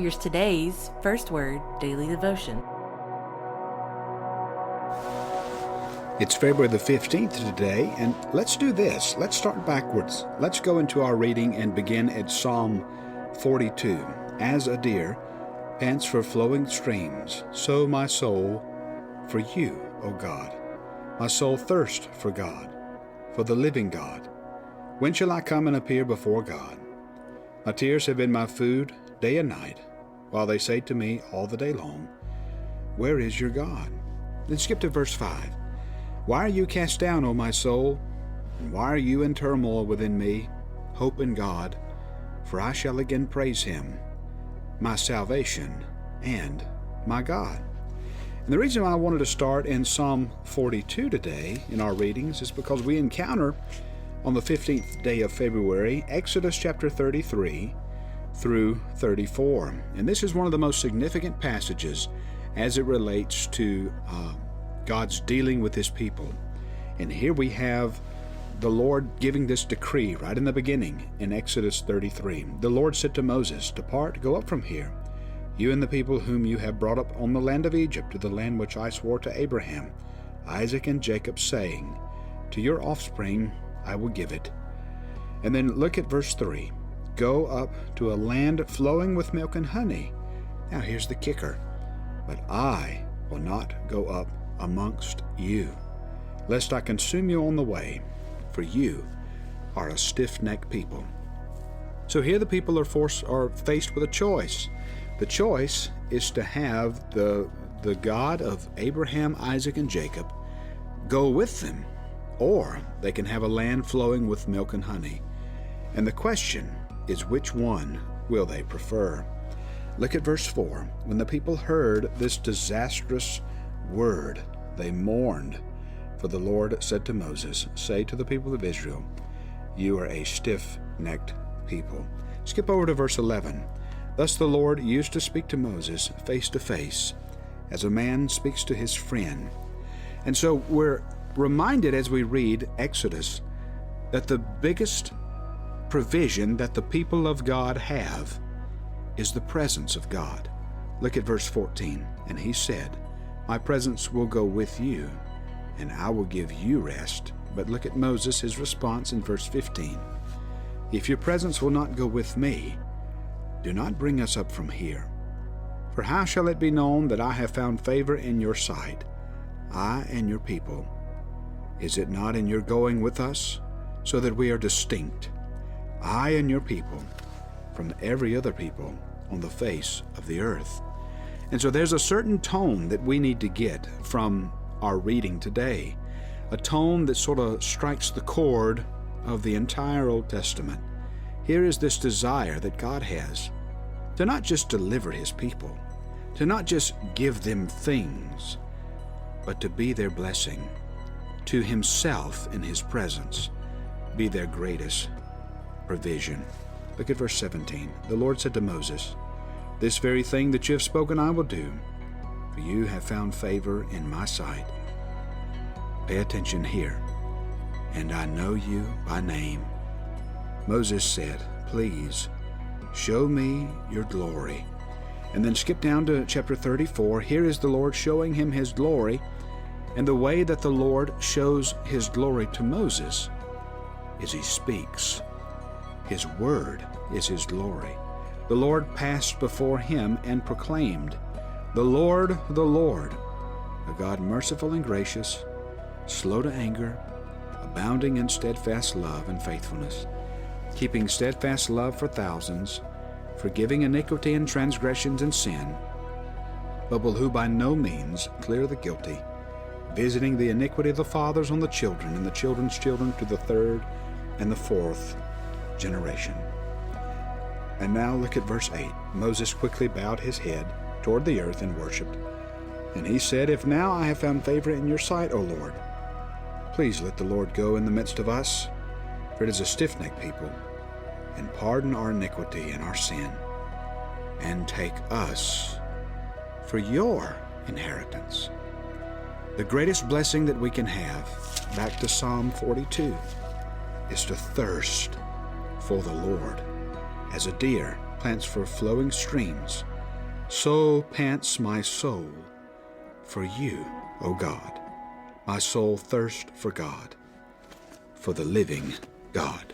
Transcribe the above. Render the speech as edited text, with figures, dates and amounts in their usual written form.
Here's today's First Word Daily Devotion. It's February the 15th today, and let's do this. Let's start backwards. Let's go into our reading and begin at Psalm 42. As a deer pants for flowing streams, so my soul for you, O God. My soul thirsts for God, for the living God. When shall I come and appear before God? My tears have been my food day and night, while they say to me all the day long, where is your God? Then skip to verse 5. Why are you cast down, O my soul? And why are you in turmoil within me? Hope in God, for I shall again praise him, my salvation and my God. And the reason why I wanted to start in Psalm 42 today in our readings is because we encounter on the 15th day of February, Exodus chapter 33 through 34. And this is one of the most significant passages as it relates to God's dealing with his people. And here we have the Lord giving this decree right in the beginning in Exodus 33. The Lord said to Moses, "Depart, go up from here, you and the people whom you have brought up on the land of Egypt, to the land which I swore to Abraham, Isaac, and Jacob, saying, to your offspring I will give it." And then look at verse 3. Go up to a land flowing with milk and honey. Now here's the kicker. But I will not go up amongst you, lest I consume you on the way, for you are a stiff-necked people. So here the people are faced with a choice. The choice is to have the God of Abraham, Isaac, and Jacob go with them, or they can have a land flowing with milk and honey. And the question is, which one will they prefer? Look at verse 4. When the people heard this disastrous word, they mourned. For the Lord said to Moses, say to the people of Israel, you are a stiff-necked people. Skip over to verse 11. Thus the Lord used to speak to Moses face to face, as a man speaks to his friend. And so we're reminded as we read Exodus that the biggest provision that the people of God have is the presence of God. Look at verse 14. And he said, my presence will go with you, and I will give you rest. But look at Moses, his response in verse 15. If your presence will not go with me, do not bring us up from here. For how shall it be known that I have found favor in your sight, I and your people? Is it not in your going with us, so that we are distinct, I and your people, from every other people on the face of the earth? And so there's a certain tone that we need to get from our reading today, a tone that sort of strikes the chord of the entire Old Testament. Here is this desire that God has to not just deliver his people, to not just give them things, but to be their blessing, to himself in his presence be their greatest provision. Look at verse 17. The Lord said to Moses, this very thing that you have spoken I will do, for you have found favor in my sight. Pay attention here. And I know you by name. Moses said, please show me your glory. And then skip down to chapter 34. Here is the Lord showing him his glory. And the way that the Lord shows his glory to Moses is he speaks. His word is his glory. The Lord passed before him and proclaimed, the Lord, a God merciful and gracious, slow to anger, abounding in steadfast love and faithfulness, keeping steadfast love for thousands, forgiving iniquity and transgressions and sin, but will who by no means clear the guilty, visiting the iniquity of the fathers on the children and the children's children to the third and the fourth generation. And now look at verse 8. Moses quickly bowed his head toward the earth and worshipped. And he said, if now I have found favor in your sight, O Lord, please let the Lord go in the midst of us, for it is a stiff-necked people, and pardon our iniquity and our sin, and take us for your inheritance. The greatest blessing that we can have, back to Psalm 42, is to thirst for the Lord. As a deer pants for flowing streams, So pants my soul for you, O God. My soul thirsts for God, for the living God.